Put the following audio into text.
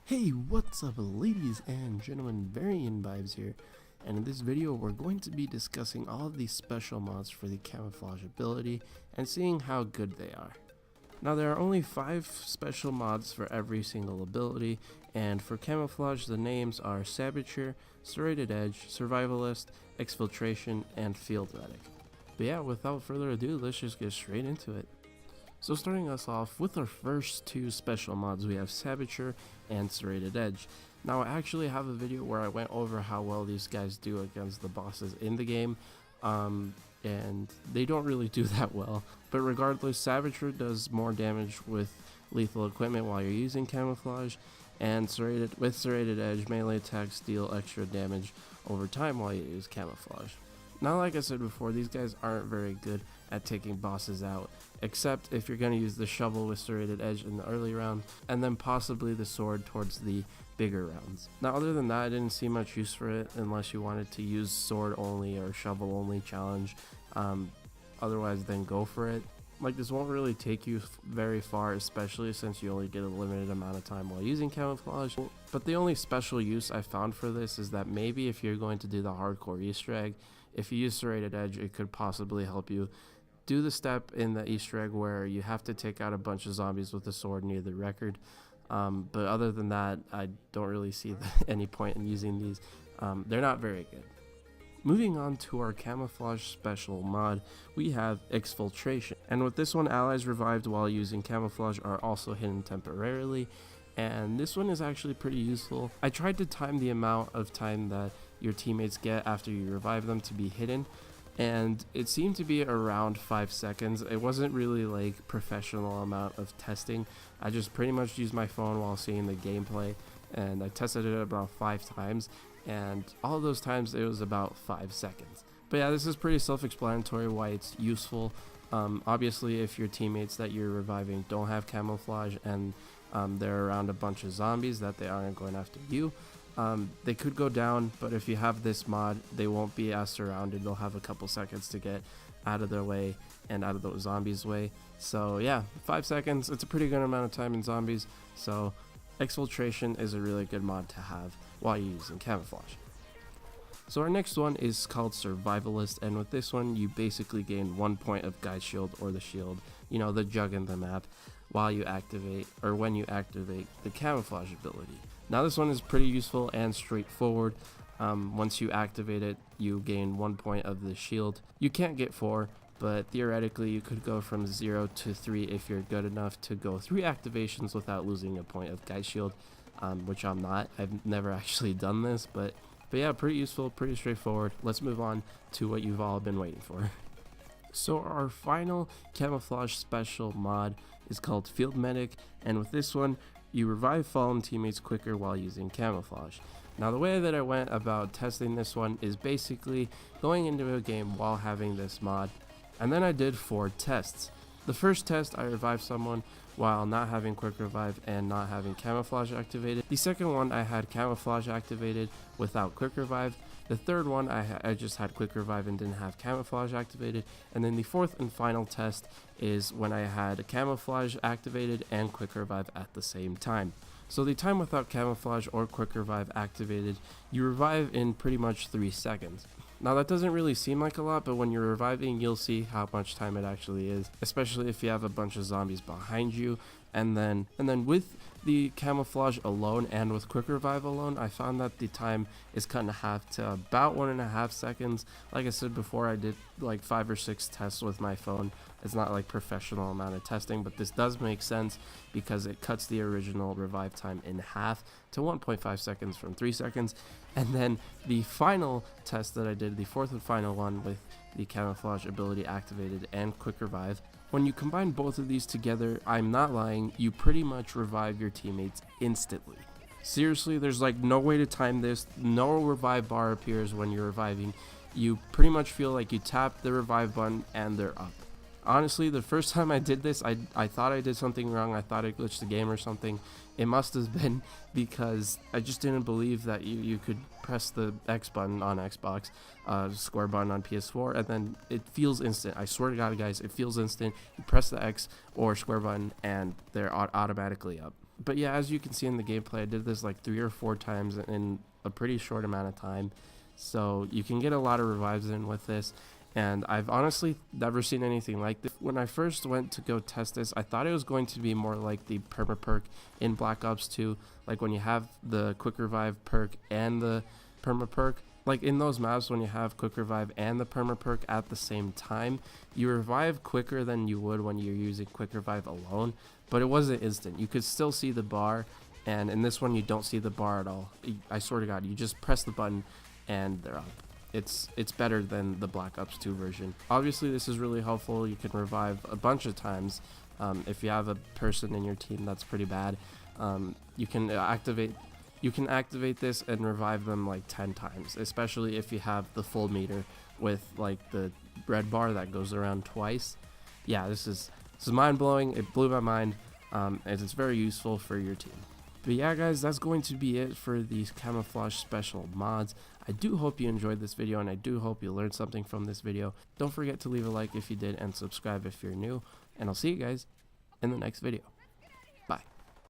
Hey, what's up ladies and gentlemen, VaryenVybes here, and in this video we're going to be discussing all of these special mods for the Camouflage ability and seeing how good they are. Now there are only 5 special mods for every single ability, and for Camouflage the names are Saboteur, Serrated Edge, Survivalist, Exfiltration, and Field Medic. But yeah, without further ado, let's just get straight into it. So starting us off with our first 2 special mods, we have Saboteur and Serrated Edge. Now I actually have a video where I went over how well these guys do against the bosses in the game, and they don't really do that well. But regardless, Saboteur does more damage with lethal equipment while you're using Camouflage, and with Serrated Edge, melee attacks deal extra damage over time while you use Camouflage. Now, like I said before, these guys aren't very good at taking bosses out, except if you're going to use the shovel with Serrated Edge in the early rounds, and then possibly the sword towards the bigger rounds. Now, other than that, I didn't see much use for it unless you wanted to use sword only or shovel only challenge. Otherwise, then go for it. Like, this won't really take you very far, especially since you only get a limited amount of time while using Camouflage. But the only special use I found for this is that maybe if you're going to do the hardcore Easter egg, if you use Serrated Edge, it could possibly help you do the step in the Easter egg where you have to take out a bunch of zombies with a sword near the record. But other than that, I don't really see any point in using these. They're not very good. Moving on to our Camouflage special mod, we have Exfiltration. And with this one, allies revived while using Camouflage are also hidden temporarily. And this one is actually pretty useful. I tried to time the amount of time that your teammates get after you revive them to be hidden, and it seemed to be around 5 seconds. It wasn't really like professional amount of testing. I just pretty much used my phone while seeing the gameplay, and I tested it about 5 times, and all of those times it was about 5 seconds. But yeah, this is pretty self-explanatory why it's useful. Obviously, if your teammates that you're reviving don't have Camouflage and they're around a bunch of zombies that they aren't going after you, they could go down, but if you have this mod, they won't be as surrounded. They'll have a couple seconds to get out of their way and out of those zombies' way. So yeah, 5 seconds, it's a pretty good amount of time in zombies, so Exfiltration is a really good mod to have while you're using Camouflage. So our next one is called Survivalist, and with this one you basically gain 1 point of Guide Shield, or the shield, you know, the jug in the map, while you activate, or when you activate, the Camouflage ability. Now this one is pretty useful and straightforward. Once you activate it, you gain 1 point of the shield. You can't get 4, but theoretically you could go from 0 to 3 if you're good enough to go 3 activations without losing a point of Guide Shield, which I'm not. I've never actually done this, but yeah, pretty useful, pretty straightforward. Let's move on to what you've all been waiting for. So our final Camouflage special mod is called Field Medic, and with this one, you revive fallen teammates quicker while using Camouflage. Now the way that I went about testing this one is basically going into a game while having this mod, and then I did 4 tests. The first test, I revived someone while not having Quick Revive and not having Camouflage activated. The second one, I had Camouflage activated without Quick Revive. The third one, I just had Quick Revive and didn't have Camouflage activated. And then the fourth and final test is when I had Camouflage activated and Quick Revive at the same time. So the time without Camouflage or Quick Revive activated, you revive in pretty much 3 seconds. Now that doesn't really seem like a lot, but when you're reviving, you'll see how much time it actually is, especially if you have a bunch of zombies behind you. And then with the Camouflage alone and with Quick Revive alone, I found that the time is cut in half to about 1.5 seconds. Like I said before, I did like 5 or 6 tests with my phone. It's not like professional amount of testing, but this does make sense because it cuts the original revive time in half to 1.5 seconds from 3 seconds. And then the final test that I did, the fourth and final one with the Camouflage ability activated and Quick Revive, when you combine both of these together, I'm not lying, you pretty much revive your teammates instantly. Seriously, there's like no way to time this. No revive bar appears when you're reviving. You pretty much feel like you tap the revive button and they're up. Honestly, the first time I did this, I thought I did something wrong. I thought I glitched the game or something. It must have been because I just didn't believe that you could press the X button on Xbox, square button on PS4, and then it feels instant. I swear to God, guys, it feels instant. You press the X or square button and they're automatically up. But yeah, as you can see in the gameplay, I did this like 3 or 4 times in a pretty short amount of time. So you can get a lot of revives in with this. And I've honestly never seen anything like this. When I first went to go test this, I thought it was going to be more like the perma perk in Black Ops 2. Like when you have the quick revive perk and the perma perk. Like in those maps when you have quick revive and the perma perk at the same time, you revive quicker than you would when you're using quick revive alone, but it wasn't instant. You could still see the bar, and in this one you don't see the bar at all. I swear to God, you just press the button and they're up. It's better than the Black Ops 2 version. Obviously this is really helpful. You can revive a bunch of times. If you have a person in your team that's pretty bad, you can activate this and revive them like 10 times, especially if you have the full meter with like the red bar that goes around twice. Yeah, this is mind-blowing. It blew my mind, and it's very useful for your team. But yeah guys, that's going to be it for these Camouflage special mods. I do hope you enjoyed this video, and I do hope you learned something from this video. Don't forget to leave a like if you did, and subscribe if you're new, and I'll see you guys in the next video.